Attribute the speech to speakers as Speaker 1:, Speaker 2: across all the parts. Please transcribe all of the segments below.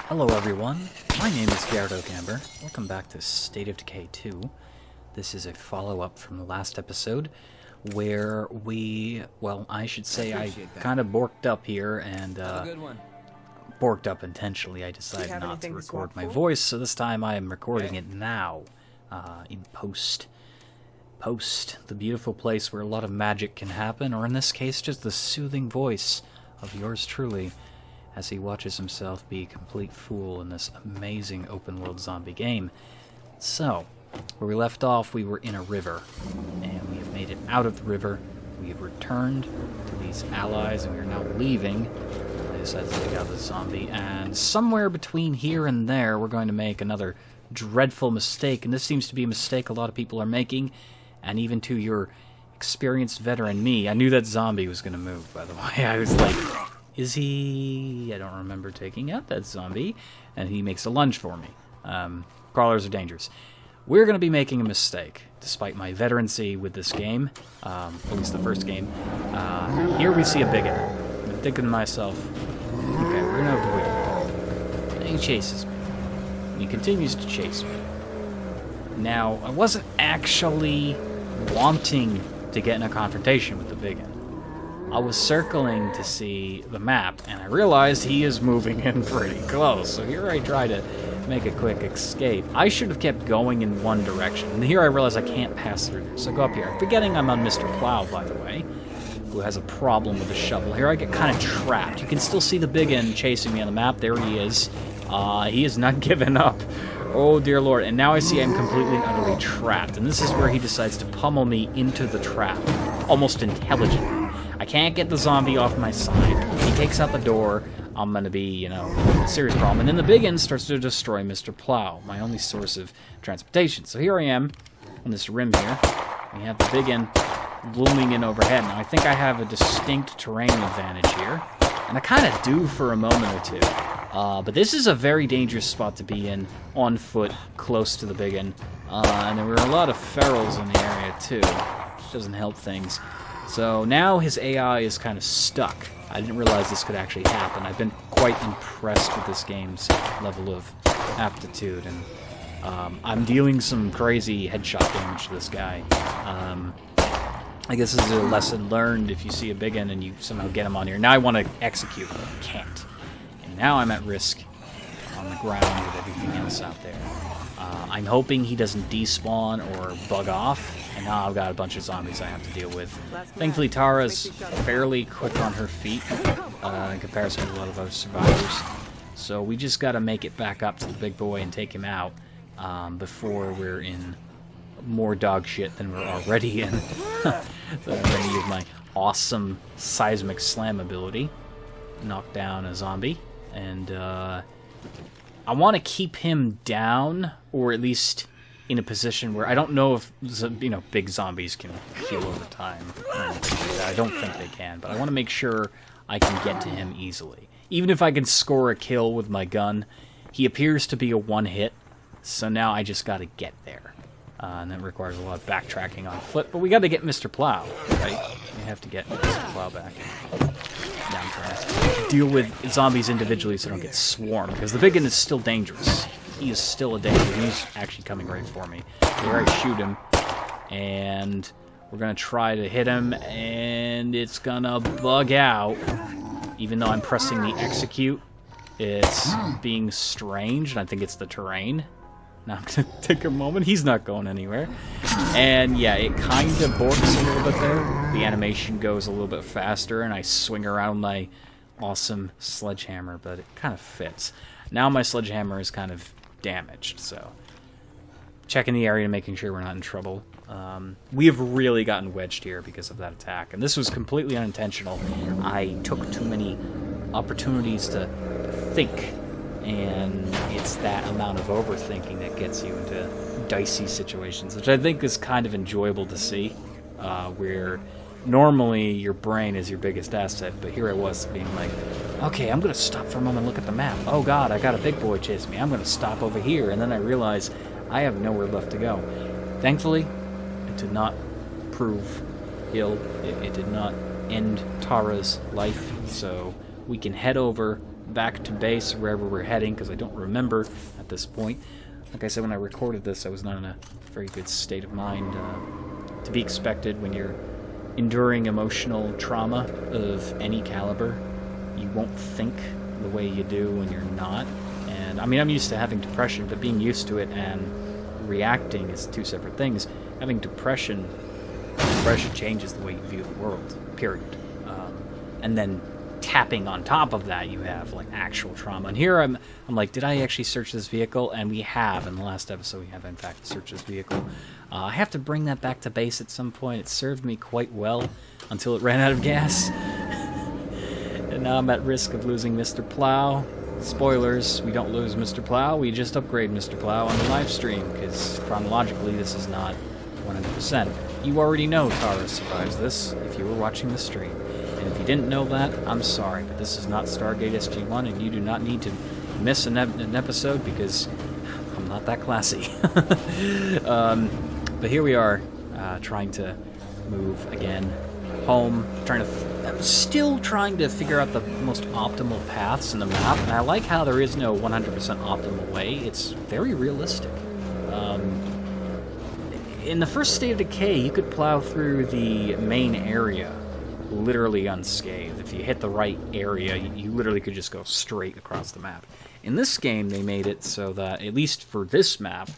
Speaker 1: Hello everyone, my name is Garrett Oakamber. Welcome back to State of Decay 2. This is a follow-up from the last episode where I should say I kind of borked up here and borked up intentionally. I decided not to record my voice, so this time I am recording it now in post, the beautiful place where a lot of magic can happen, or in this case just the soothing voice of yours truly, as he watches himself be a complete fool in this amazing open-world zombie game. So, where we left off, we were in a river, and we have made it out of the river. We have returned to these allies, and we are now leaving. I decided to take out the zombie, and somewhere between here and there, we're going to make another dreadful mistake, and this seems to be a mistake a lot of people are making, and even to your experienced veteran me. I knew that zombie was going to move, by the way. I was like, is he... I don't remember taking out that zombie. And he makes a lunge for me. Crawlers are dangerous. We're going to be making a mistake, despite my veterancy with this game. At least the first game. Here we see a bigot. I'm thinking to myself, okay, we're going to avoid him. And he chases me. And he continues to chase me. Now, I wasn't actually wanting to get in a confrontation with the bigot. I was circling to see the map, and I realized he is moving in pretty close. So here I try to make a quick escape. I should have kept going in one direction. And here I realize I can't pass through there. So I go up here. I'm forgetting I'm on Mr. Plow, by the way, who has a problem with the shovel. Here I get kind of trapped. You can still see the big end chasing me on the map. There he is. He is not giving up. Oh, dear Lord. And now I see I'm completely and utterly trapped. And this is where he decides to pummel me into the trap. Almost intelligently. I can't get the zombie off my side. He takes out the door. I'm going to be, a serious problem. And then the big end starts to destroy Mr. Plow, my only source of transportation. So here I am on this rim here. We have the big end looming in overhead. Now I think I have a distinct terrain advantage here. And I kind of do for a moment or two. But this is a very dangerous spot to be in, on foot, close to the big end. And there were a lot of ferals in the area too, which doesn't help things. So now his AI is kind of stuck. I didn't realize this could actually happen. I've been quite impressed with this game's level of aptitude, and I'm dealing some crazy headshot damage to this guy. I guess this is a lesson learned if you see a big one and you somehow get him on here. Now I want to execute him. I can't. And now I'm at risk on the ground with everything else out there. I'm hoping he doesn't despawn or bug off, and now I've got a bunch of zombies I have to deal with. Thankfully, Tara's fairly quick on her feet in comparison to a lot of other survivors. So we just got to make it back up to the big boy and take him out before we're in more dog shit than we're already in. So I'm going to use my awesome seismic slam ability, knock down a zombie, and I want to keep him down, or at least in a position where I don't know if, big zombies can heal over time or anything like that. I don't think they can, but I want to make sure I can get to him easily. Even if I can score a kill with my gun, he appears to be a one-hit, so now I just got to get there. And that requires a lot of backtracking on foot, but we got to get Mr. Plow, right? We have to get Mr. Plow back. Now I'm trying to deal with zombies individually so I don't get swarmed, because the big one is still dangerous. He is still a danger. He's actually coming right for me. Here I shoot him, and we're going to try to hit him, and it's going to bug out. Even though I'm pressing the execute, it's being strange, and I think it's the terrain. Now I'm going to take a moment. He's not going anywhere. And yeah, it kind of borks a little bit there. The animation goes a little bit faster, and I swing around my awesome sledgehammer, but it kind of fits. Now my sledgehammer is kind of damaged, so checking the area and making sure we're not in trouble. We have really gotten wedged here because of that attack, and this was completely unintentional. I took too many opportunities to think, and it's that amount of overthinking that gets you into dicey situations, which I think is kind of enjoyable to see, where normally your brain is your biggest asset, but here I was being like, okay, I'm going to stop for a moment and look at the map. Oh god, I got a big boy chasing me. I'm going to stop over here, and then I realize I have nowhere left to go. Thankfully, it did not prove ill. It did not end Tara's life, so we can head over back to base, wherever we're heading, because I don't remember at this point. Like I said, when I recorded this, I was not in a very good state of mind. To be expected when you're enduring emotional trauma of any caliber. You won't think the way you do when you're not. And I mean, I'm used to having depression, but being used to it and reacting is two separate things. Having depression changes the way you view the world, period. And then tapping on top of that, you have like actual trauma. And here I'm like, did I actually search this vehicle? And we have. In the last episode, we have in fact searched this vehicle. I have to bring that back to base at some point. It served me quite well until it ran out of gas. And now I'm at risk of losing Mr. Plow. Spoilers, we don't lose Mr. Plow, we just upgrade Mr. Plow on the live stream, because chronologically this is not 100%. You already know Tara survives this if you were watching the stream. And if you didn't know that, I'm sorry, but this is not Stargate SG-1, and you do not need to miss an episode, because I'm not that classy. But here we are, trying to move again home, I'm still trying to figure out the most optimal paths in the map, and I like how there is no 100% optimal way. It's very realistic. In the first State of Decay, you could plow through the main area literally unscathed. If you hit the right area, you literally could just go straight across the map. In this game, they made it so that, at least for this map,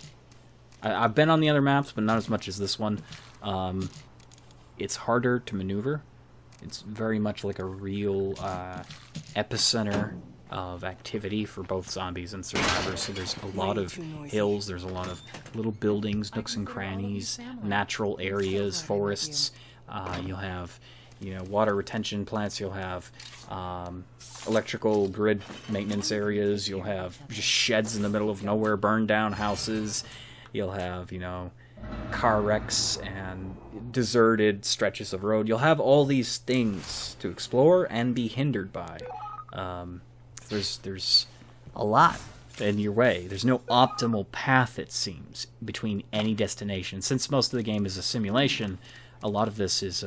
Speaker 1: I've been on the other maps, but not as much as this one, it's harder to maneuver. It's very much like a real epicenter of activity for both zombies and survivors. So there's a lot of hills, there's a lot of little buildings, nooks and crannies, natural areas, forests. You'll have, water retention plants. You'll have electrical grid maintenance areas. You'll have just sheds in the middle of nowhere, burned down houses. You'll have, car wrecks and deserted stretches of road. You'll have all these things to explore and be hindered by. There's a lot in your way. There's no optimal path, it seems, between any destination. Since most of the game is a simulation, a lot of this is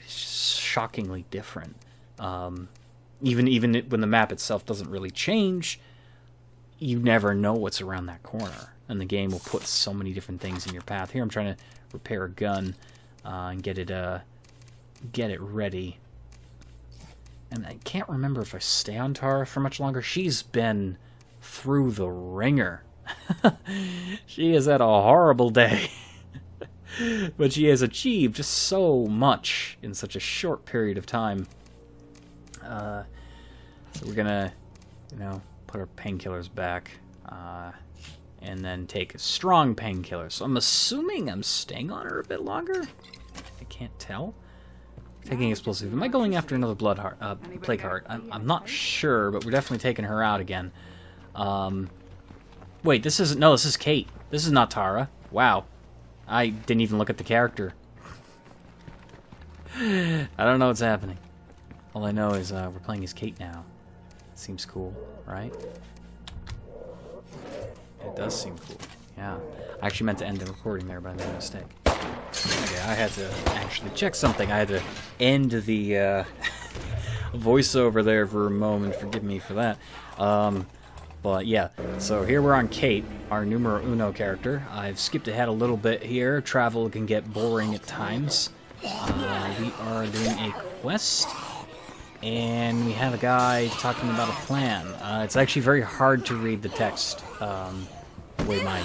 Speaker 1: shockingly different. Even when the map itself doesn't really change, you never know what's around that corner. And the game will put so many different things in your path. Here I'm trying to repair a gun and get it ready. And I can't remember if I stay on Tara for much longer. She's been through the ringer. She has had a horrible day. But she has achieved just so much in such a short period of time. So we're gonna, put our painkillers back. And then take a strong painkiller. So I'm assuming I'm staying on her a bit longer. I can't tell. Taking explosive. Am I going after another plague heart? I'm not sure, but we're definitely taking her out again. Wait, this is Kate. This is not Tara. Wow. I didn't even look at the character. I don't know what's happening. All I know is we're playing as Kate now. Seems cool, right? It does seem cool. Yeah. I actually meant to end the recording there, but I made a mistake. Okay, I had to actually check something. I had to end the voiceover there for a moment. Forgive me for that. But yeah, so here we're on Kate, our numero uno character. I've skipped ahead a little bit here. Travel can get boring at times. We are doing a quest, and we have a guy talking about a plan. It's actually very hard to read the text the way my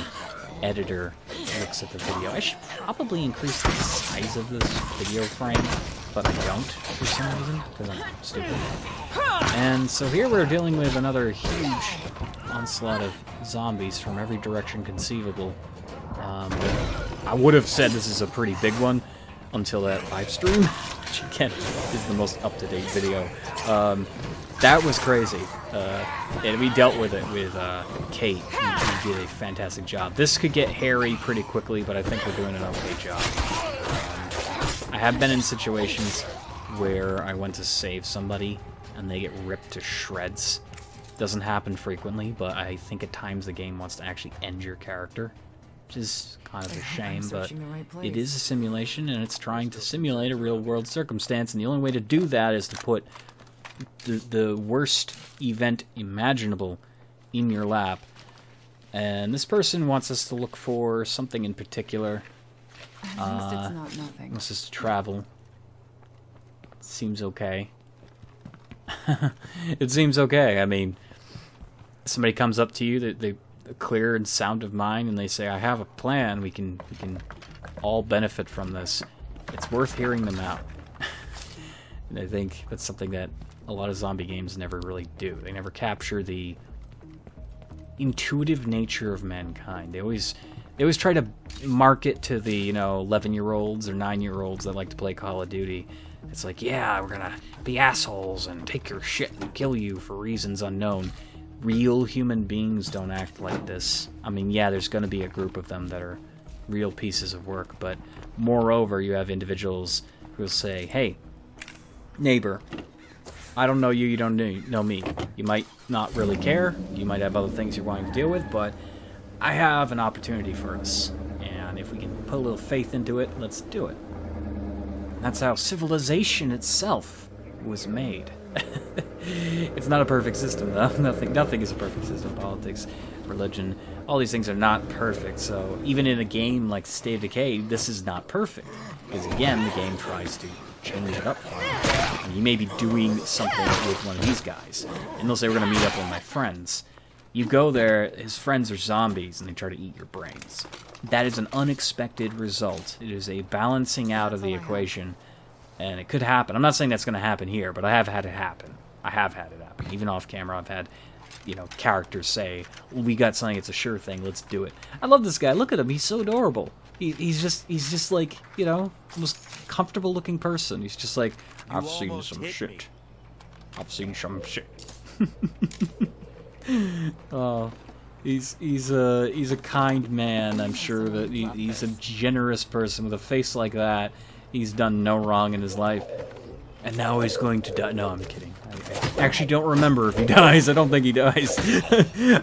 Speaker 1: editor looks at the video. I should probably increase the size of this video frame, but I don't for some reason, because I'm stupid. And so here we're dealing with another huge onslaught of zombies from every direction conceivable. I would have said this is a pretty big one until that live stream, which again is the most up-to-date video. That was crazy. And we dealt with it with Kate. He did a fantastic job. This could get hairy pretty quickly, but I think we're doing an okay job. I have been in situations where I went to save somebody and they get ripped to shreds. Doesn't happen frequently, but I think at times the game wants to actually end your character, which is kind of a shame, but it is a simulation and it's trying to simulate a real-world circumstance, and the only way to do that is to put the worst event imaginable in your lap. And this person wants us to look for something in particular.
Speaker 2: At least it's not nothing.
Speaker 1: Wants us to travel. Seems okay. It seems okay. I mean, somebody comes up to you, they clear and sound of mind, and they say, I have a plan. We can all benefit from this. It's worth hearing them out. And I think that's something that a lot of zombie games never really do. They never capture the intuitive nature of mankind. They always try to market to the 11-year-olds or 9-year-olds that like to play Call of Duty. It's like, yeah, we're gonna be assholes and take your shit and kill you for reasons unknown. Real human beings don't act like this. I mean, yeah, there's gonna be a group of them that are real pieces of work, but moreover, you have individuals who will say, hey, neighbor, I don't know you, you don't know me. You might not really care, you might have other things you're wanting to deal with, but I have an opportunity for us. And if we can put a little faith into it, let's do it. That's how civilization itself was made. It's not a perfect system, though. Nothing is a perfect system. Politics, religion, all these things are not perfect. So even in a game like State of Decay, this is not perfect. Because again, the game tries to change it up for you. And you may be doing something with one of these guys. And they'll say, we're going to meet up with my friends. You go there, his friends are zombies, and they try to eat your brains. That is an unexpected result. It is a balancing out of the equation, and it could happen. I'm not saying that's going to happen here, but I have had it happen. I have had it happen. Even off camera, I've had, characters say, we got something, it's a sure thing, let's do it. I love this guy. Look at him. He's so adorable. He's just like, most comfortable looking person. He's just like, I've seen some shit. I've seen some shit. Oh, he's a kind man. I'm sure that he's a generous person with a face like that. He's done no wrong in his life, and now he's going to die. No, I'm kidding. I actually don't remember if he dies. I don't think he dies.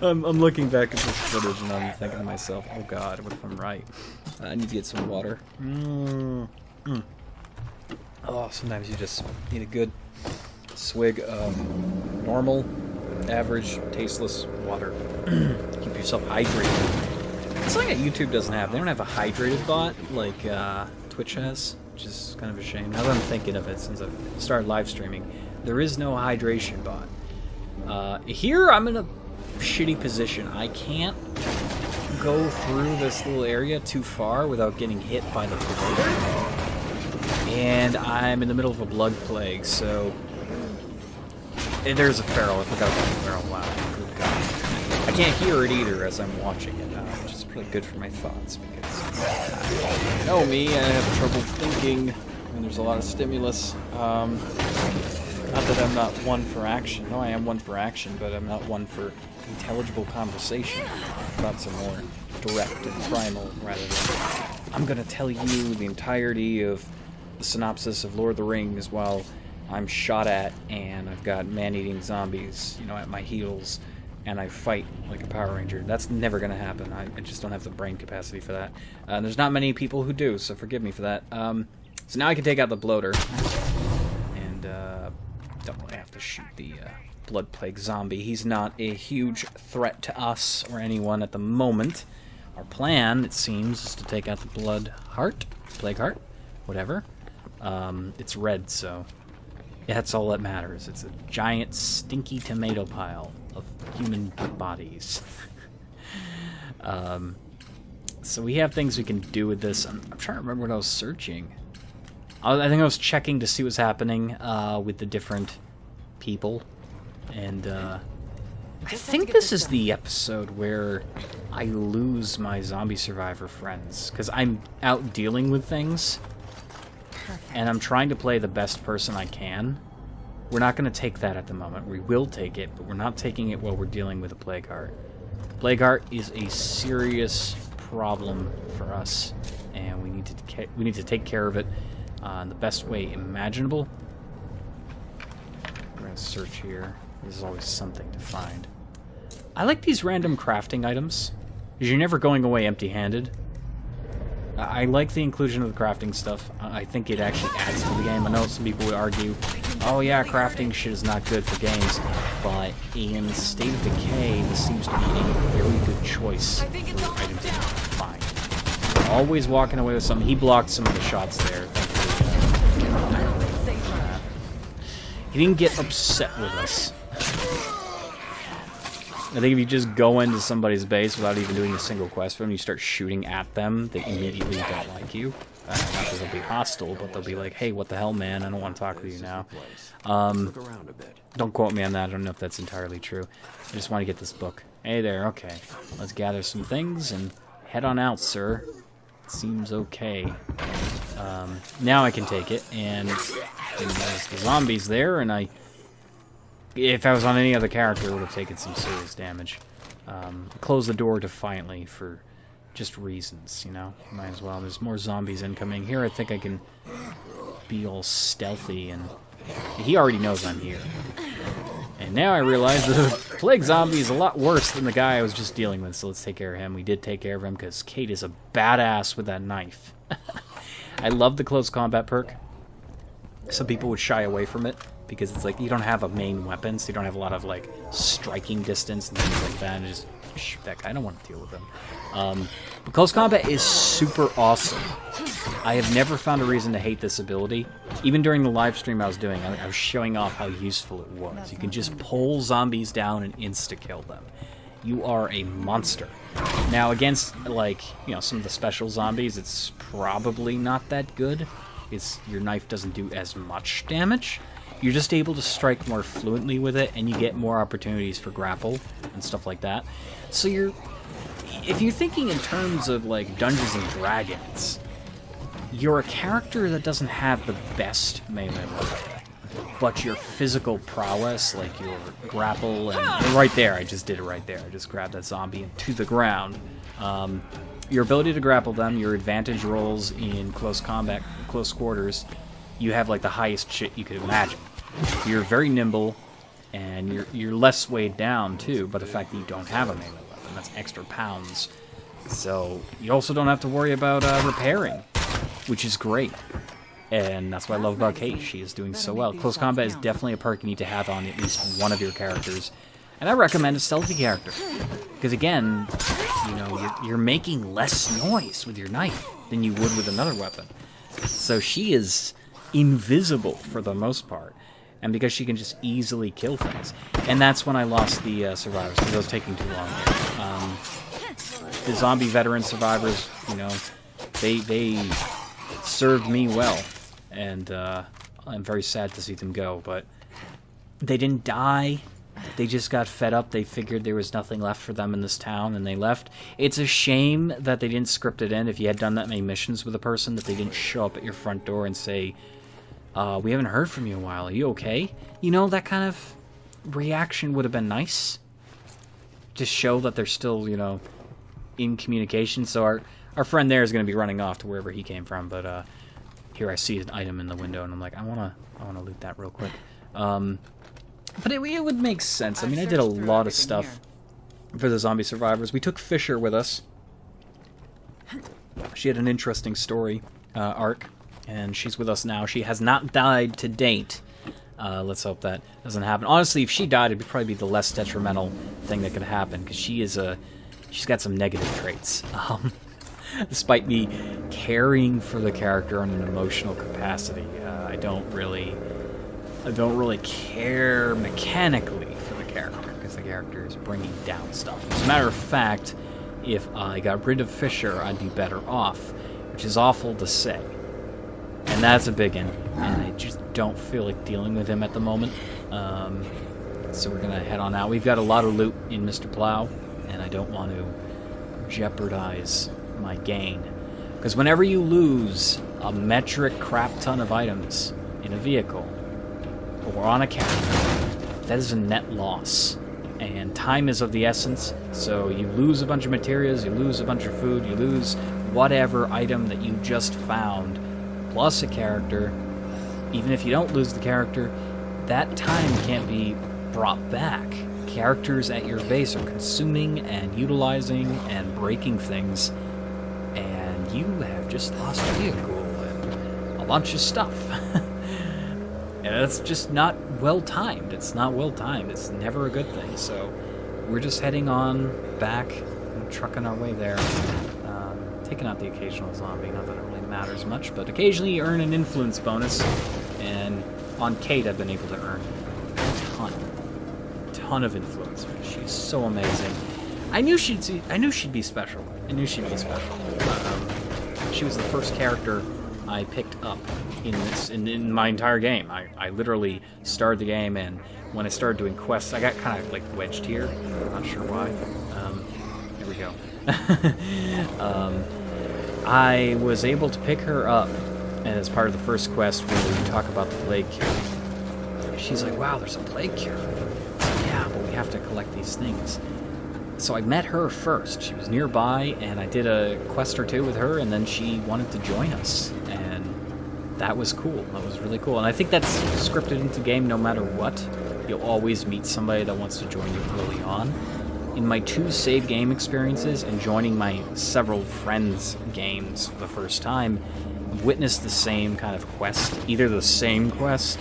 Speaker 1: I'm looking back at this footage and I'm thinking to myself, oh God, what if I'm right? I need to get some water. Oh, sometimes you just need a good swig of normal, average, tasteless water. Keep yourself hydrated. It's something that YouTube doesn't have. They don't have a hydrated bot like Twitch has, which is kind of a shame. Now that I'm thinking of it, since I've started live streaming, there is no hydration bot. Here, I'm in a shitty position. I can't go through this little area too far without getting hit by the bloater. And I'm in the middle of a blood plague, so... There's a feral. I forgot about the feral. Wow. Good God. I can't hear it either as I'm watching it, which is really good for my thoughts, because... You know me, I have trouble thinking when there's a lot of stimulus. Not that I'm not one for action. No, I am one for action, but I'm not one for intelligible conversation. Thoughts are more direct and primal, rather than... I'm gonna tell you the entirety of the synopsis of Lord of the Rings while I'm shot at and I've got man-eating zombies, at my heels, and I fight like a Power Ranger. That's never gonna happen. I just don't have the brain capacity for that. There's not many people who do, so forgive me for that. So now I can take out the bloater. And, don't really have to shoot the blood plague zombie. He's not a huge threat to us or anyone at the moment. Our plan, it seems, is to take out the plague heart, whatever. It's red, so yeah, that's all that matters. It's a giant stinky tomato pile of human bodies. So we have things we can do with this. I'm trying to remember what I was searching. I think I was checking to see what's happening with the different people, and I think this is the episode where I lose my zombie survivor friends, because I'm out dealing with things, and I'm trying to play the best person I can. We're not going to take that at the moment. We will take it, but we're not taking it while we're dealing with a plague heart. Plague heart is a serious problem for us, and we need to take care of it in the best way imaginable. We're going to search here. There's always something to find. I like these random crafting items, because you're never going away empty-handed. I like the inclusion of the crafting stuff. I think it actually adds to the game. I know some people would argue oh yeah, crafting shit is not good for games, but in State of Decay, this seems to be a very good choice for items to find. Always walking away with something. He blocked some of the shots there. He didn't get upset with us. I think if you just go into somebody's base without even doing a single quest for them, you start shooting at them, they immediately don't like you. Not because they'll be hostile, but they'll be like, hey, what the hell, man? I don't want to talk with you now. Don't quote me on that. I don't know if that's entirely true. I just want to get this book. Hey there, okay. Let's gather some things and head on out, sir. Seems okay. Now I can take it, and there's the zombies there, and if I was on any other character, I would have taken some serious damage. Close the door defiantly for just reasons, you know? Might as well. There's more zombies incoming. Here I think I can be all stealthy, and he already knows I'm here. And now I realize the plague zombie is a lot worse than the guy I was just dealing with, so let's take care of him. We did take care of him because Kate is a badass with that knife. I love the close combat perk. Some people would shy away from it because it's like you don't have a main weapon, so you don't have a lot of like striking distance and things like that, and just shoot that guy. I don't want to deal with him. But close combat is super awesome. I have never found a reason to hate this ability. Even during the live stream I was doing, I was showing off how useful it was. You can just pull zombies down and insta-kill them. You are a monster. Now, against, like, you know, some of the special zombies, it's probably not that good. Your knife doesn't do as much damage. You're just able to strike more fluently with it, and you get more opportunities for grapple and stuff like that. So if you're thinking in terms of, like, Dungeons and Dragons, you're a character that doesn't have the best melee weapon, but your physical prowess, like your grapple, and right there, I just did it right there. I just grabbed that zombie to the ground. Your ability to grapple them, your advantage rolls in close combat, close quarters, you have like the highest shit you could imagine. You're very nimble, and you're less weighed down too, by the fact that you don't have a melee weapon. That's extra pounds. So you also don't have to worry about repairing, which is great. And that's what I love about Kate. She is doing so well. Close combat is definitely a perk you need to have on at least one of your characters. And I recommend a stealthy character. Because again, you know, you're making less noise with your knife than you would with another weapon. So she is invisible for the most part. And because she can just easily kill things. And that's when I lost the survivors, because it was taking too long here. The zombie veteran survivors, you know, they served me well. And I'm very sad to see them go, but they didn't die. They just got fed up. They figured there was nothing left for them in this town, and they left. It's a shame that they didn't script it in. If you had done that many missions with a person, that they didn't show up at your front door and say, we haven't heard from you in a while. Are you okay? You know, that kind of reaction would have been nice. To show that they're still, you know, in communication. So our friend there is going to be running off to wherever he came from, but here I see an item in the window, and I'm like, I wanna loot that real quick. But it would make sense. I mean, I did a lot of stuff for the zombie survivors. We took Fisher with us. She had an interesting story arc, and she's with us now. She has not died to date. Let's hope that doesn't happen. Honestly, if she died, it'd probably be the less detrimental thing that could happen, because she's got some negative traits. Despite me caring for the character on an emotional capacity, I don't really care mechanically for the character, because the character is bringing down stuff. As a matter of fact, if I got rid of Fisher, I'd be better off, which is awful to say. And that's a big one, and I just don't feel like dealing with him at the moment. So we're going to head on out. We've got a lot of loot in Mr. Plow, and I don't want to jeopardize my gain. Because whenever you lose a metric crap ton of items in a vehicle, or on a character, that is a net loss. And time is of the essence, so you lose a bunch of materials, you lose a bunch of food, you lose whatever item that you just found, plus a character. Even if you don't lose the character, that time can't be brought back. Characters at your base are consuming and utilizing and breaking things, and you have just lost a vehicle and a bunch of stuff. And that's just not well-timed. It's not well-timed. It's never a good thing. So we're just heading on back and trucking our way there. Taking out the occasional zombie. Not that it really matters much, but occasionally you earn an influence bonus. And on Kate, I've been able to earn a ton of influence. She's so amazing. I knew she'd be special. I knew she'd be special. She was the first character I picked up in my entire game. I literally started the game, and when I started doing quests, I got kind of like wedged here. I'm not sure why. There we go. I was able to pick her up as part of the first quest where we talk about the plague cure. She's like, wow, there's a plague cure. Yeah, but we have to collect these things. So I met her first. She was nearby, and I did a quest or two with her, and then she wanted to join us. And that was cool. That was really cool. And I think that's scripted into the game no matter what. You'll always meet somebody that wants to join you early on. In my 2 save game experiences and joining my several friends' games for the first time, I've witnessed the same kind of quest. Either the same quest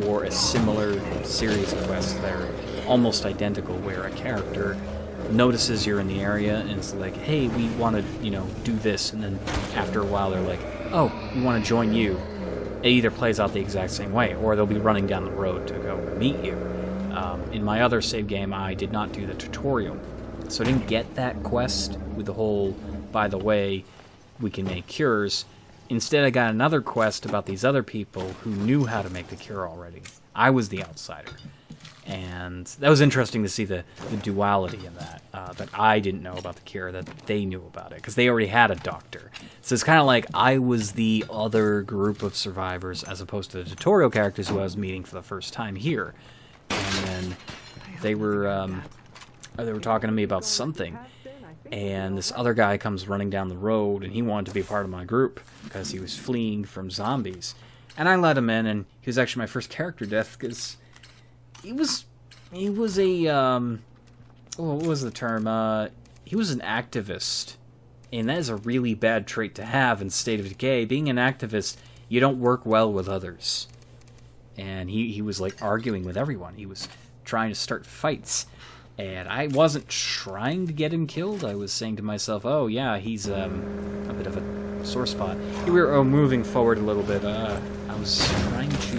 Speaker 1: or a similar series of quests that are almost identical, where a character notices you're in the area and is like, hey, we want to, do this, and then after a while they're like, oh, we want to join you. It either plays out the exact same way, or they'll be running down the road to go meet you. In my other save game, I did not do the tutorial, so I didn't get that quest with the whole, by the way, we can make cures. Instead, I got another quest about these other people who knew how to make the cure already. I was the outsider. And that was interesting to see the duality in that. That I didn't know about the cure, that they knew about it, because they already had a doctor. So it's kind of like I was the other group of survivors, as opposed to the tutorial characters who I was meeting for the first time here. And then they were talking to me about something, and this other guy comes running down the road, and he wanted to be a part of my group because he was fleeing from zombies. And I let him in, and he was actually my first character death, because he was a, what was the term? He was an activist, and that is a really bad trait to have in State of Decay. Being an activist, you don't work well with others. And he was like arguing with everyone. He was trying to start fights, and I wasn't trying to get him killed. I was saying to myself, oh yeah, he's a bit of a sore spot. We were moving forward a little bit. I was trying to...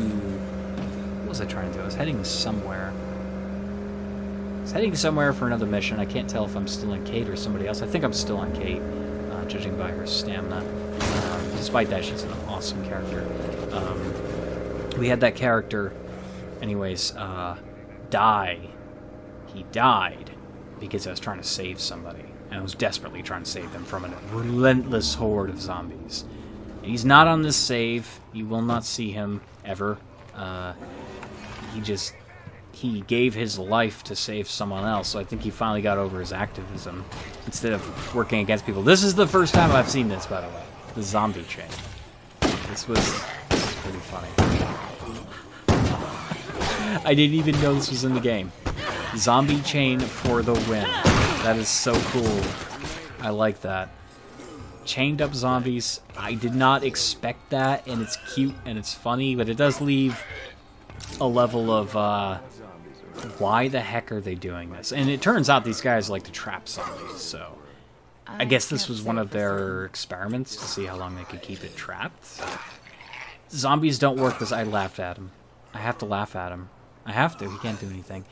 Speaker 1: What was I trying to do? I was heading somewhere. I was heading somewhere for another mission. I can't tell if I'm still on Kate or somebody else. I think I'm still on Kate, judging by her stamina. Despite that, she's an awesome character. We had that character, anyways, die. He died because I was trying to save somebody. And I was desperately trying to save them from a relentless horde of zombies. He's not on this save. You will not see him ever. He gave his life to save someone else, so I think he finally got over his activism instead of working against people. This is the first time I've seen this, by the way. The zombie chain. This was pretty funny. I didn't even know this was in the game. Zombie chain for the win. That is so cool. I like that. Chained up zombies. I did not expect that, and it's cute and it's funny, but it does leave a level of, why the heck are they doing this? And it turns out these guys like to trap zombies, so I guess this was one of their experiments to see how long they could keep it trapped. Zombies don't work this. I laughed at him. I have to laugh at him. I have to. He can't do anything.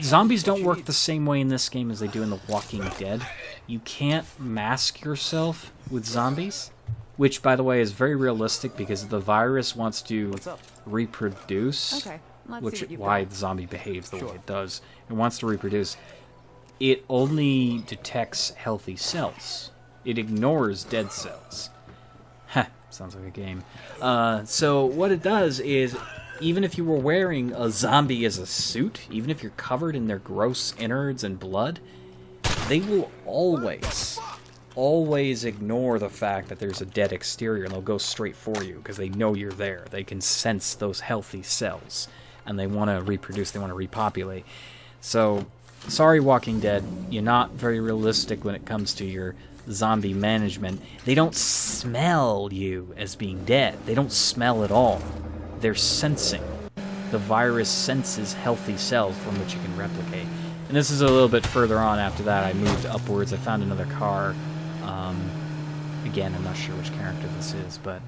Speaker 1: Zombies don't work the same way in this game as they do in The Walking Dead. You can't mask yourself with zombies, which, by the way, is very realistic because the virus wants to reproduce, why the zombie behaves the way it does. It wants to reproduce. It only detects healthy cells. It ignores dead cells. Heh, sounds like a game. So what it does is, even if you were wearing a zombie as a suit, even if you're covered in their gross innards and blood, they will always ignore the fact that there's a dead exterior, and they'll go straight for you because they know you're there. They can sense those healthy cells, and they want to reproduce, they want to repopulate. So, sorry, Walking Dead, you're not very realistic when it comes to your zombie management. They don't smell you as being dead. They don't smell at all. they're sensing. The virus senses healthy cells from which it can replicate. And this is a little bit further on after that. I moved upwards. I found another car. Again, I'm not sure which character this is, but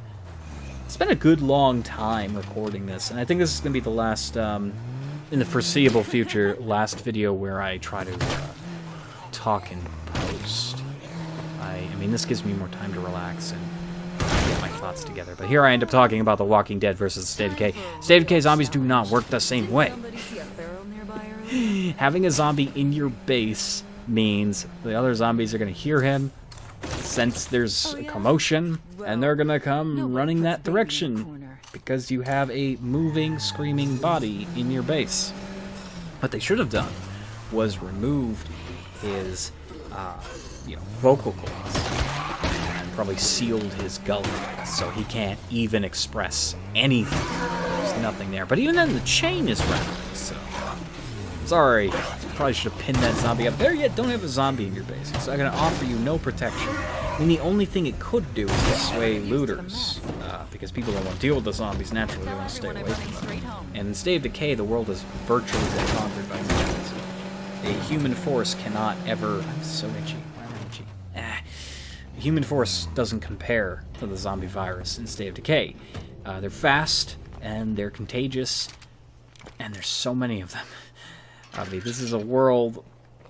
Speaker 1: it's been a good long time recording this. And I think this is going to be the last, in the foreseeable future, last video where I try to talk in post. I mean, this gives me more time to relax and get my thoughts together. But here I end up talking about The Walking Dead versus State of Decay. State of Decay zombies do not work the same way. Having a zombie in your base means the other zombies are going to hear him, sense there's a commotion, and they're going to come running that direction because you have a moving, screaming body in your base. What they should have done was removed his vocal cords and probably sealed his gullet so he can't even express anything. There's nothing there. But even then, the chain is wrapped, so... Sorry, probably should have pinned that zombie up there. Yet don't have a zombie in your base. It's not going to offer you no protection. I mean, the only thing it could do is dissuade looters, because people don't want to deal with the zombies naturally. They want to stay away from them. And in State of Decay, the world has virtually been conquered by zombies. A human force cannot ever... I'm so itchy. Why am I itchy? A human force doesn't compare to the zombie virus in State of Decay. They're fast, and they're contagious, and there's so many of them. I mean, this is a world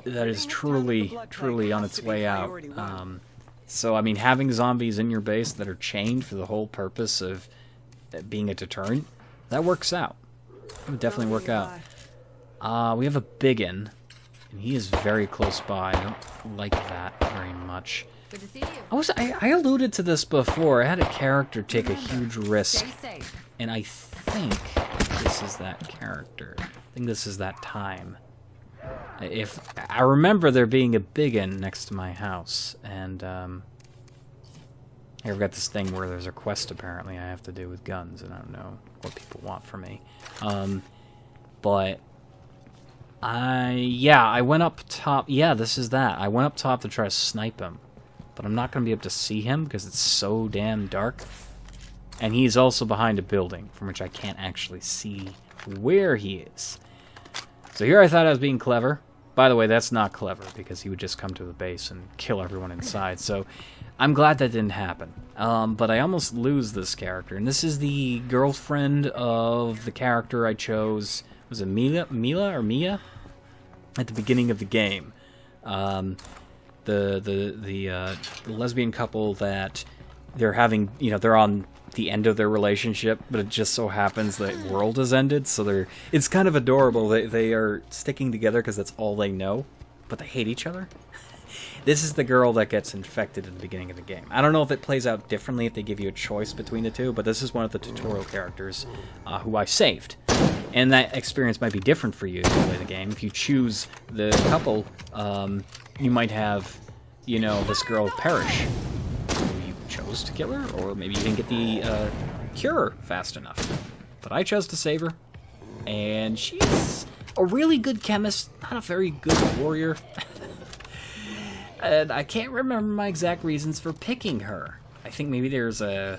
Speaker 1: that is truly on its way out. So, I mean, having zombies in your base that are chained for the whole purpose of being a deterrent, that works out. It would definitely work out. We have a biggin, and he is very close by. I don't like that very much.
Speaker 2: Good to see you.
Speaker 1: I alluded to this before. I had a character take a huge risk, and I think this is that character. I think this is that time. If I remember there being a biggin next to my house, and I've got this thing where there's a quest apparently I have to do with guns, and I don't know what people want from me. But I went up top. Yeah, this is that. I went up top to try to snipe him, but I'm not going to be able to see him because it's so damn dark. And he's also behind a building from which I can't actually see where he is. So here I thought I was being clever. By the way, that's not clever because he would just come to the base and kill everyone inside. So I'm glad that didn't happen. But I almost lose this character. And this is the girlfriend of the character I chose. Was it Mila or Mia? At the beginning of the game. The lesbian couple that they're having, they're on the end of their relationship, but it just so happens the world has ended, so it's kind of adorable. They are sticking together because that's all they know, but they hate each other. This is the girl that gets infected at the beginning of the game. I don't know if it plays out differently if they give you a choice between the two, but this is one of the tutorial characters who I saved. And that experience might be different for you if you play the game. If you choose the couple, you might have, this girl perish. You chose to kill her, or maybe you didn't get the cure fast enough. But I chose to save her, and she's a really good chemist, not a very good warrior. And I can't remember my exact reasons for picking her. I think maybe there's a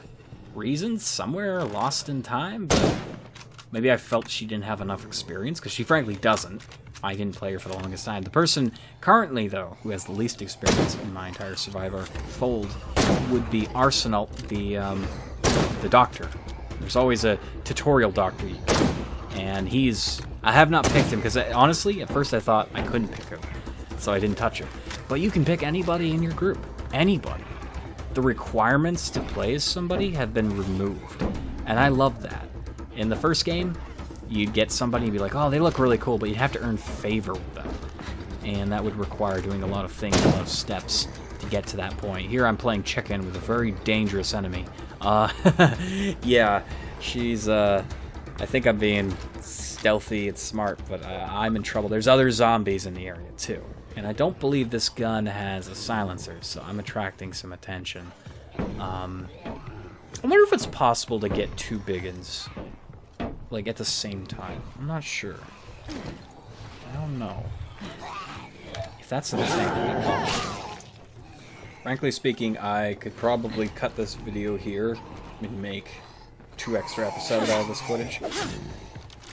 Speaker 1: reason somewhere lost in time, but maybe I felt she didn't have enough experience, because she frankly doesn't. I didn't play her for the longest time. The person currently, though, who has the least experience in my entire Survivor fold would be Arsenal, the doctor. There's always a tutorial doctor you get. And I have not picked him, because honestly, at first I thought I couldn't pick him, so I didn't touch him. But you can pick anybody in your group. Anybody. The requirements to play as somebody have been removed. And I love that. In the first game, you'd get somebody and be like, oh, they look really cool, but you'd have to earn favor with them. And that would require doing a lot of things, a lot of steps to get to that point. Here I'm playing chicken with a very dangerous enemy. Yeah, she's, I think I'm being stealthy and smart, but I'm in trouble. There's other zombies in the area, too. And I don't believe this gun has a silencer, so I'm attracting some attention. I wonder if it's possible to get two biggins, like, at the same time. I'm not sure. I don't know. If that's the thing. Frankly speaking, I could probably cut this video here and make 2 extra episodes out of this footage.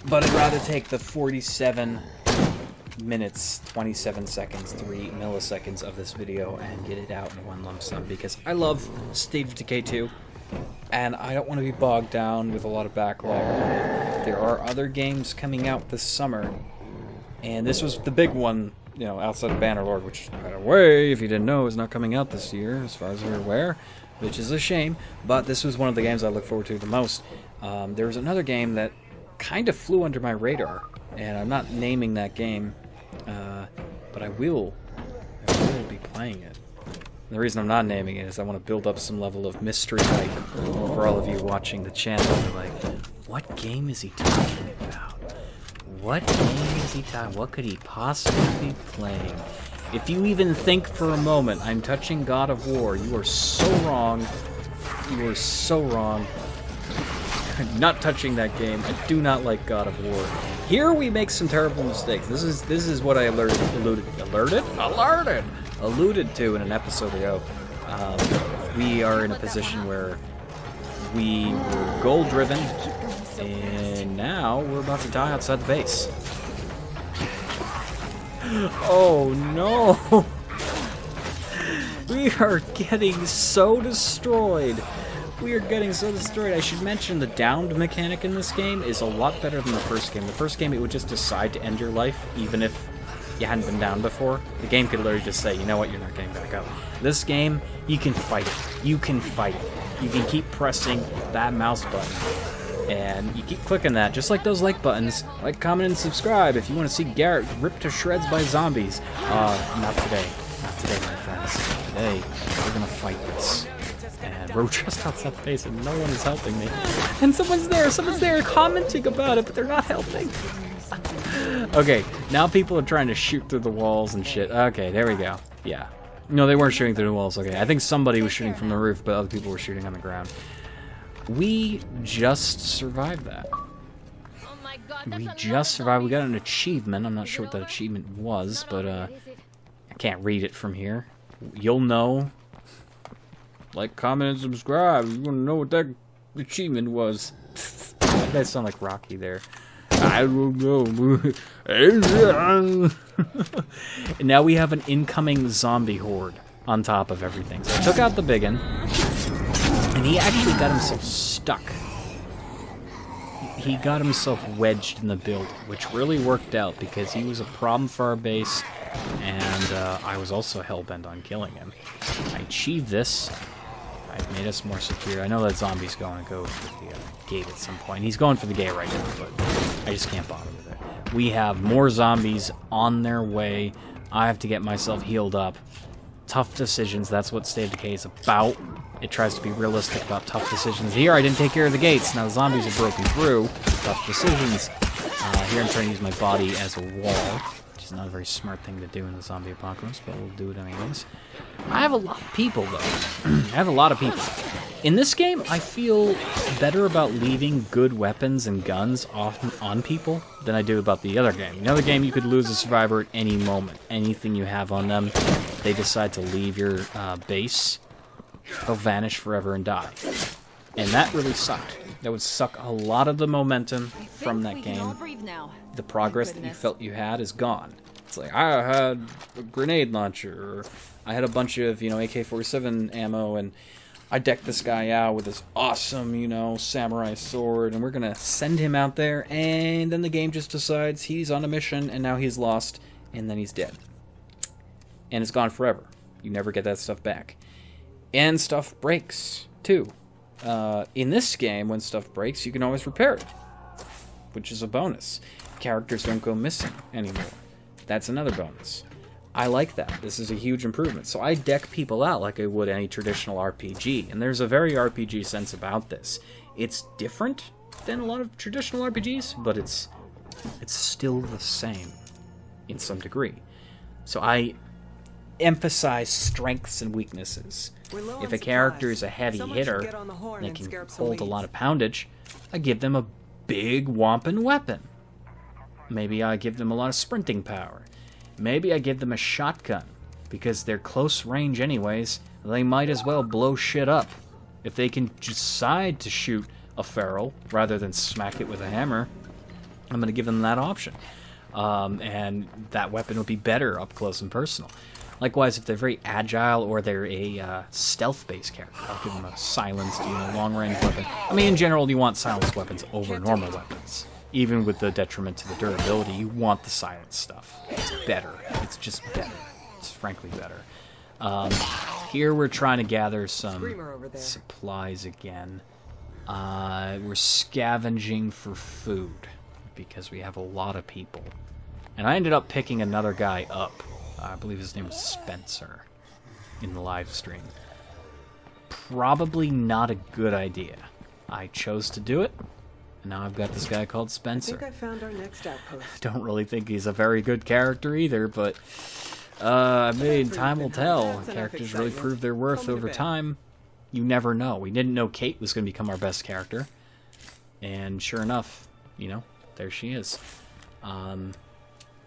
Speaker 1: But I'd rather take the 47 minutes, 27 seconds, 3 milliseconds of this video and get it out in one lump sum, because I love State of Decay 2, and I don't want to be bogged down with a lot of backlog on it. There are other games coming out this summer, and this was the big one, you know, outside of Bannerlord, which, by the way, if you didn't know, is not coming out this year, as far as we're aware, which is a shame, but this was one of the games I look forward to the most. There was another game that kind of flew under my radar, and I'm not naming that game, but I will be playing it. The reason I'm not naming it is I want to build up some level of mystery hype for all of you watching the channel. You're like, what game is he talking about? What game is he talking? What could he possibly be playing? If you even think for a moment I'm touching God of War, you are so wrong. You are so wrong. I'm not touching that game. I do not like God of War. Here we make some terrible mistakes. This is what I alluded to in an episode ago. We are in a position where we were goal-driven, and now we're about to die outside the base. Oh no! We are getting so destroyed. We are getting so destroyed. I should mention the downed mechanic in this game is a lot better than the first game. The first game, it would just decide to end your life, even if you hadn't been down before. The game could literally just say, you know what, you're not getting back up. This game, you can fight it. You can fight it. You can keep pressing that mouse button. And you keep clicking that, just like those like buttons. Like, comment, and subscribe if you want to see Garrett ripped to shreds by zombies. Not today. Not today, my friends. Today, we're gonna fight this. And we're just outside the base and no one is helping me. And someone's there commenting about it, but they're not helping. Okay, now people are trying to shoot through the walls and shit. Okay, there we go. Yeah. No, they weren't shooting through the walls. Okay, I think somebody was shooting from the roof, but other people were shooting on the ground. We just survived that. We just survived. We got an achievement. I'm not sure what that achievement was, but I can't read it from here. You'll know. Like, comment, and subscribe. You want to know what that achievement was. That sound like Rocky there. I don't know. And now we have an incoming zombie horde on top of everything. So I took out the biggin, and he actually got himself stuck. He got himself wedged in the build, which really worked out because he was a problem for our base, and I was also hell-bent on killing him. I achieved this. I've made us more secure. I know that zombie's going to go for the gate at some point. He's going for the gate right now, but I just can't bother with it. We have more zombies on their way. I have to get myself healed up. Tough decisions, that's what State of Decay is about. It tries to be realistic about tough decisions. Here, I didn't take care of the gates. Now the zombies have broken through. Tough decisions. Here I'm trying to use my body as a wall, which is not a very smart thing to do in the zombie apocalypse, but we'll do it anyways. I have a lot of people, though. I have a lot of people. In this game, I feel better about leaving good weapons and guns on people than I do about the other game. The other game, you could lose a survivor at any moment. Anything you have on them, they decide to leave your base, they'll vanish forever and die. And that really sucked. That would suck a lot of the momentum from that game. The progress that you felt you had is gone. It's like, I had a grenade launcher, or I had a bunch of, AK-47 ammo, and I decked this guy out with this awesome, samurai sword, and we're gonna send him out there, and then the game just decides he's on a mission, and now he's lost, and then he's dead. And it's gone forever. You never get that stuff back. And stuff breaks, too. In this game, when stuff breaks, you can always repair it, which is a bonus. Characters don't go missing anymore. That's another bonus. I like that. This is a huge improvement. So I deck people out like I would any traditional RPG, and there's a very RPG sense about this. It's different than a lot of traditional RPGs, but it's still the same in some degree. So I emphasize strengths and weaknesses. If a character is a heavy hitter, they can hold a lot of poundage, I give them a big whomping weapon. Maybe I give them a lot of sprinting power. Maybe I give them a shotgun, because they're close range anyways. They might as well blow shit up. If they can decide to shoot a feral rather than smack it with a hammer, I'm going to give them that option. And that weapon would be better up close and personal. Likewise, if they're very agile or they're a stealth-based character, I'll give them a silenced, long-range weapon. I mean, in general, you want silenced weapons over normal weapons. Even with the detriment to the durability, you want the silenced stuff. It's better. It's just better. It's frankly better. Here we're trying to gather some supplies again. We're scavenging for food because we have a lot of people. And I ended up picking another guy up. I believe his name was Spencer in the live stream. Probably not a good idea. I chose to do it, and now I've got this guy called Spencer.
Speaker 3: I think I found our next outpost.
Speaker 1: Don't really think he's a very good character either, but maybe time will tell. Characters really prove their worth over time. You never know. We didn't know Kate was going to become our best character, and sure enough, there she is.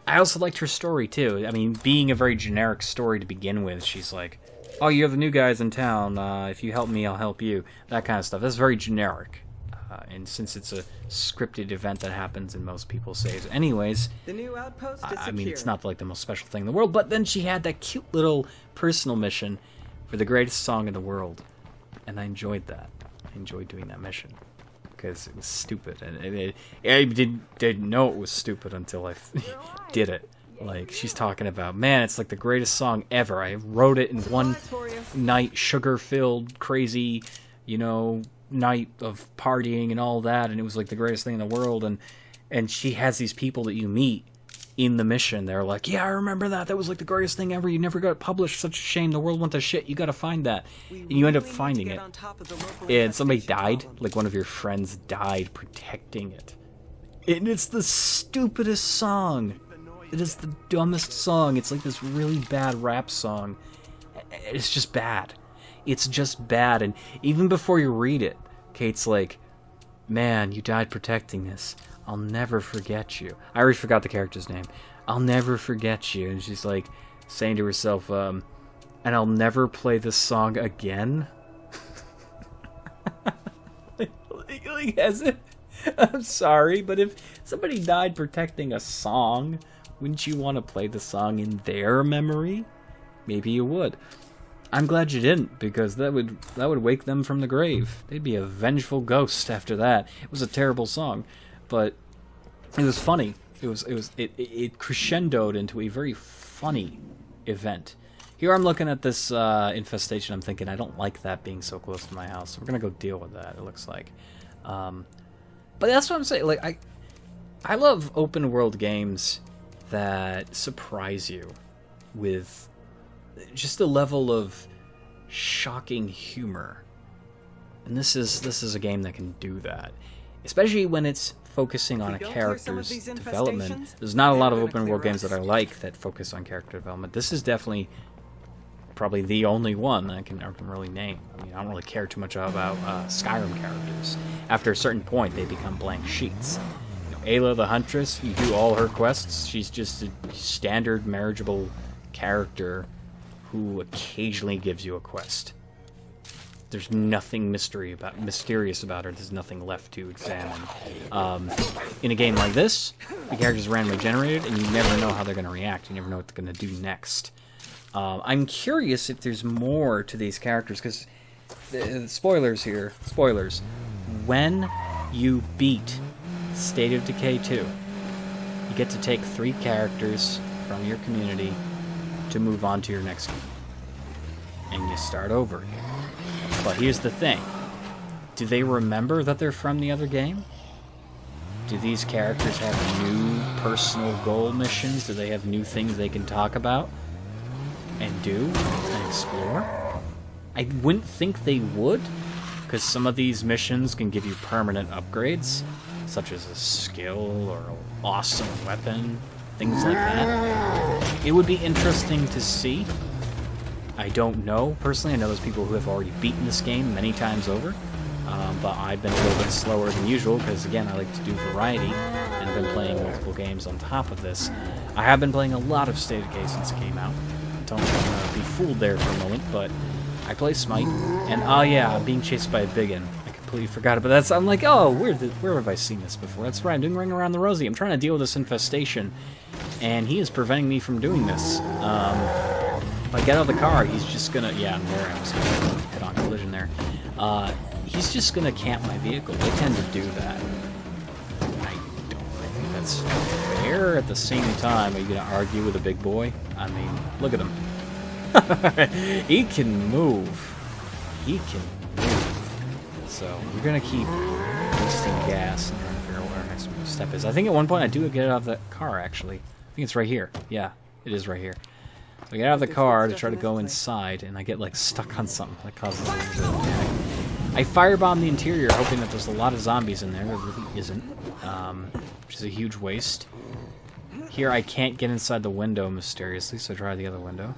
Speaker 1: I also liked her story, too. I mean, being a very generic story to begin with, she's like, oh, you're the new guys in town. If you help me, I'll help you. That kind of stuff. That's very generic. And since it's a scripted event that happens in most people's saves anyways,
Speaker 3: the new outpost is
Speaker 1: I mean, it's not like the most special thing in the world. But then she had that cute little personal mission for the greatest song in the world. And I enjoyed that. I enjoyed doing that mission. Because it was stupid, and I didn't know it was stupid until I did it. Like, she's talking about, man, it's like the greatest song ever. I wrote it in one night, sugar-filled, crazy, night of partying and all that, and it was like the greatest thing in the world. And she has these people that you meet in the mission. They're like, yeah, I remember that. That was like the greatest thing ever. You never got it published. Such a shame. The world went to shit. You got to find that. And you end up finding it. And somebody died. Like one of your friends died protecting it. And it's the stupidest song. It is the dumbest song. It's like this really bad rap song. It's just bad. It's just bad. And even before you read it, Kate's like, man, you died protecting this. I'll never forget you. I already forgot the character's name. I'll never forget you. And she's like saying to herself, and I'll never play this song again. like, has it? I'm sorry, but if somebody died protecting a song, wouldn't you want to play the song in their memory? Maybe you would. I'm glad you didn't, because that would wake them from the grave. They'd be a vengeful ghost after that. It was a terrible song. But it was funny. It crescendoed into a very funny event. Here I'm looking at this infestation. I'm thinking, I don't like that being so close to my house. So we're gonna go deal with that. It looks like. But that's what I'm saying. Like I love open world games that surprise you with just a level of shocking humor. And this is a game that can do that, especially when it's focusing on a character's development. There's not a lot of open world games that I like that focus on character development. This is definitely probably the only one I can really name. I mean, I don't really care too much about Skyrim characters. After a certain point, they become blank sheets. Ayla the Huntress, you do all her quests. She's just a standard marriageable character who occasionally gives you a quest. There's nothing mysterious about her. There's nothing left to examine. In a game like this, the character's randomly generated, and you never know how they're going to react. You never know what they're going to do next. I'm curious if there's more to these characters, because spoilers here. Spoilers. When you beat State of Decay 2, you get to take 3 characters from your community to move on to your next game. And you start over again. But here's the thing. Do they remember that they're from the other game? Do these characters have new personal goal missions? Do they have new things they can talk about and do and explore? I wouldn't think they would, because some of these missions can give you permanent upgrades, such as a skill or an awesome weapon, things like that. It would be interesting to see. I don't know, personally. I know there's people who have already beaten this game many times over, but I've been a little bit slower than usual because, again, I like to do variety, and I've been playing multiple games on top of this. I have been playing a lot of State of Decay since it came out. Don't be fooled there for a moment, but I play Smite, and oh yeah, I'm being chased by a biggin. I could completely forgot about that. I'm like, oh, where have I seen this before? That's right, I'm doing Ring Around the Rosie. I'm trying to deal with this infestation, and he is preventing me from doing this. If I get out of the car, he's just gonna... Yeah, I'm there. I was gonna head-on collision there. He's just gonna camp my vehicle. They tend to do that. I think that's fair. At the same time, are you gonna argue with a big boy? I mean, look at him. He can move. He can move. So we're gonna keep wasting gas and trying to figure out what our next step is. I think at one point I do get out of the car, actually. I think it's right here. Yeah, it is right here. So I get out of the car to try to go inside, and I get like stuck on something that causes a little bit of panic. I firebomb the interior, hoping that there's a lot of zombies in there. There really isn't, which is a huge waste. Here I can't get inside the window mysteriously, so I try the other window.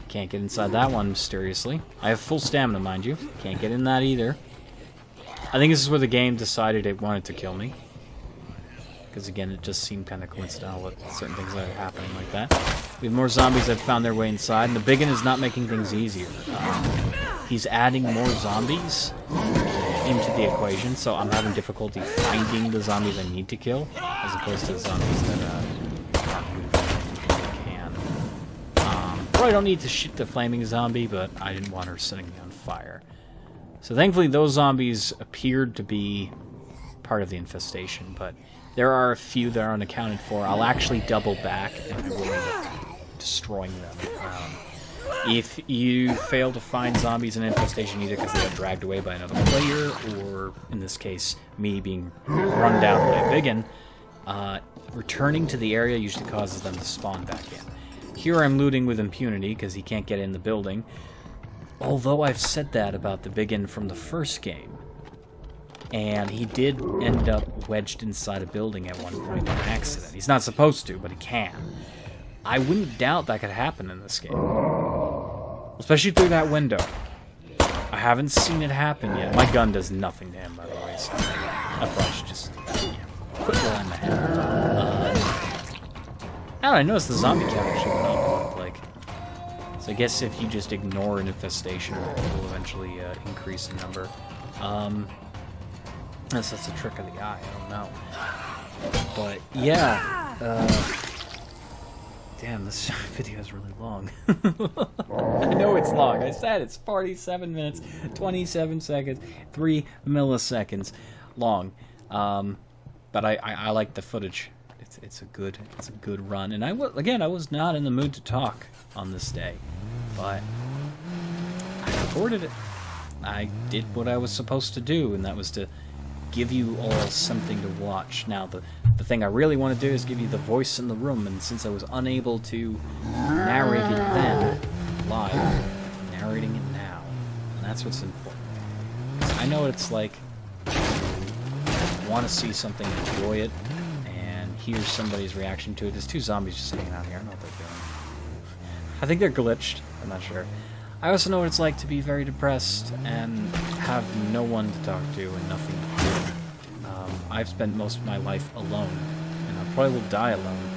Speaker 1: Can't get inside that one mysteriously. I have full stamina, mind you. Can't get in that either. I think this is where the game decided it wanted to kill me. Because again, it just seemed kind of coincidental with certain things that are happening like that. We have more zombies that found their way inside, and the biggin is not making things easier. He's adding more zombies into the equation, so I'm having difficulty finding the zombies I need to kill, as opposed to the zombies that I don't need to shoot the flaming zombie, but I didn't want her setting me on fire. So thankfully those zombies appeared to be part of the infestation, but there are a few that are unaccounted for. I'll actually double back and I will end up destroying them. If you fail to find zombies in infestation either because they got dragged away by another player, or in this case, me being run down by a biggin, returning to the area usually causes them to spawn back in. Here I'm looting with impunity because he can't get in the building. Although I've said that about the biggin from the first game. And he did end up wedged inside a building at one point by accident. He's not supposed to, but he can. I wouldn't doubt that could happen in this game. Especially through that window. I haven't seen it happen yet. My gun does nothing to him, by the way. So I probably should just quit while I'm ahead. I noticed the zombie count actually went up, like. So I guess if you just ignore an infestation, it will eventually increase in number. Unless that's a trick of the eye, I don't know. But yeah, damn, this video is really long. I know it's long. I said it's 47 minutes, 27 seconds, 3 milliseconds long. But I like the footage. It's a good run, and I was not in the mood to talk on this day, but I recorded it. I did what I was supposed to do, and that was to give you all something to watch. Now, the thing I really want to do is give you the voice in the room, and since I was unable to narrate it then live, I'm narrating it now, and that's what's important. I know what it's like. I want to see something, enjoy it. Here's somebody's reaction to it. There's 2 zombies just hanging out here. I don't know what they're doing. I think they're glitched. I'm not sure. I also know what it's like to be very depressed and have no one to talk to and nothing to do. I've spent most of my life alone, and I probably will die alone.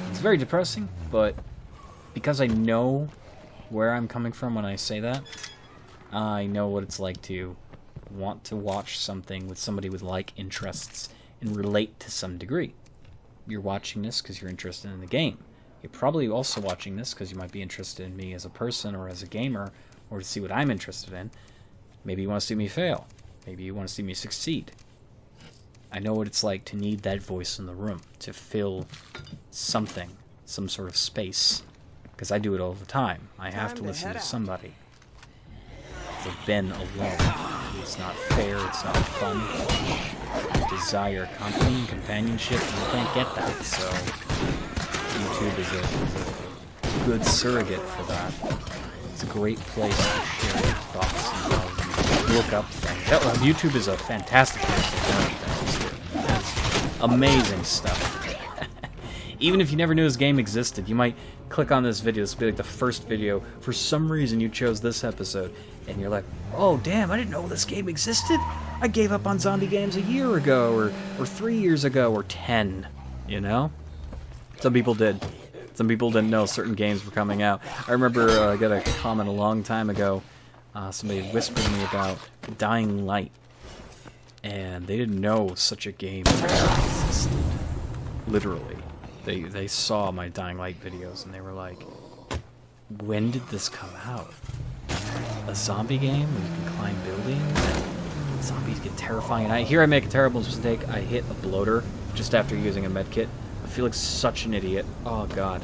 Speaker 1: It's very depressing, but because I know where I'm coming from when I say that, I know what it's like to want to watch something with somebody with like interests and relate to some degree. You're watching this because you're interested in the game. You're probably also watching this because you might be interested in me as a person or as a gamer, or to see what I'm interested in. Maybe you want to see me fail. Maybe you want to see me succeed. I know what it's like to need that voice in the room, to fill something, some sort of space, because I do it all the time. I have to listen to somebody. I've been alone. It's not fair, it's not fun. I desire company and companionship, and you can't get that, so YouTube is a good surrogate for that. It's a great place to share your thoughts and look up things. YouTube is a fantastic place to learn things. It's amazing stuff. Even if you never knew this game existed, you might click on this video. This will be like the first video. For some reason, you chose this episode, and you're like, oh, damn, I didn't know this game existed. I gave up on zombie games a year ago, or 3 years ago, or 10, you know? Some people did. Some people didn't know certain games were coming out. I remember I got a comment a long time ago. Somebody whispered to me about Dying Light. and they didn't know such a game existed. Literally. They saw my Dying Light videos, and they were like, when did this come out? A zombie game where you can climb buildings and zombies get terrifying. And I make a terrible mistake. I hit a bloater just after using a medkit. I feel like such an idiot. Oh god.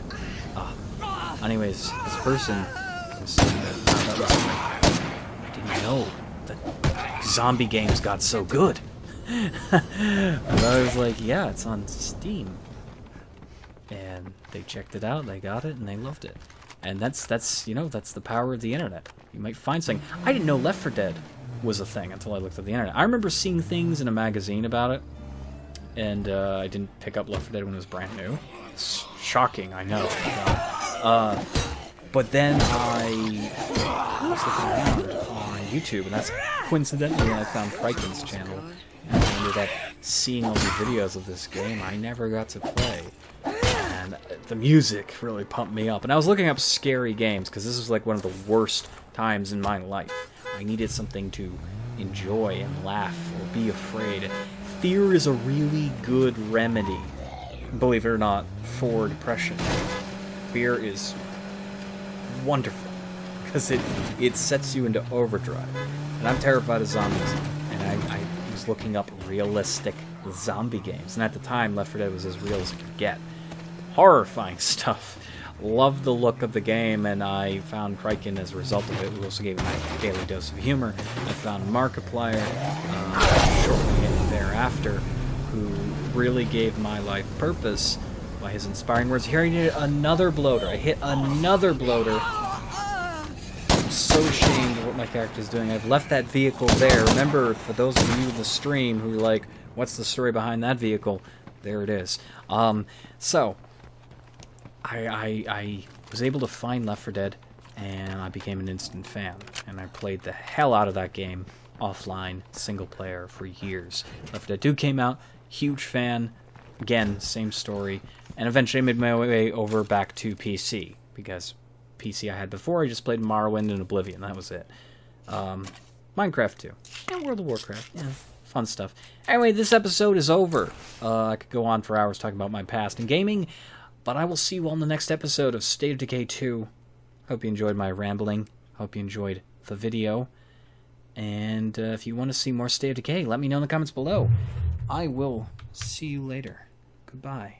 Speaker 1: Anyways, this person was saying that I didn't know that zombie games got so good. And I was like, yeah, it's on Steam. And they checked it out, they got it, and they loved it. And that's you know, that's the power of the internet. You might find something. I didn't know Left 4 Dead was a thing until I looked at the internet. I remember seeing things in a magazine about it, and I didn't pick up Left 4 Dead when it was brand new. It's shocking, I know. But then I was looking around on YouTube, and that's coincidentally when I found Crichton's channel. And I ended up seeing all these videos of this game I never got to play. And the music really pumped me up. And I was looking up scary games, because this was like one of the worst times in my life. I needed something to enjoy and laugh or be afraid. Fear is a really good remedy, believe it or not, for depression. Fear is wonderful, because it sets you into overdrive. And I'm terrified of zombies, and I was looking up realistic zombie games. And at the time, Left 4 Dead was as real as it could get. Horrifying stuff. Loved the look of the game, and I found Crichton as a result of it, who also gave me my daily dose of humor. I found Markiplier shortly thereafter, who really gave my life purpose by his inspiring words. Here I needed another bloater. I hit another bloater. I'm so ashamed of what my character's doing. I've left that vehicle there. Remember, for those of you in the stream who are like, what's the story behind that vehicle? There it is. So, I was able to find Left 4 Dead, and I became an instant fan. And I played the hell out of that game offline, single player, for years. Left 4 Dead 2 came out, huge fan. Again, same story. And eventually I made my way over back to PC, because PC I had before, I just played Morrowind and Oblivion, that was it. Minecraft too. And World of Warcraft, yeah. Fun stuff. Anyway, this episode is over. I could go on for hours talking about my past in gaming, but I will see you all in the next episode of State of Decay 2. Hope you enjoyed my rambling. Hope you enjoyed the video. And if you want to see more State of Decay, let me know in the comments below. I will see you later. Goodbye.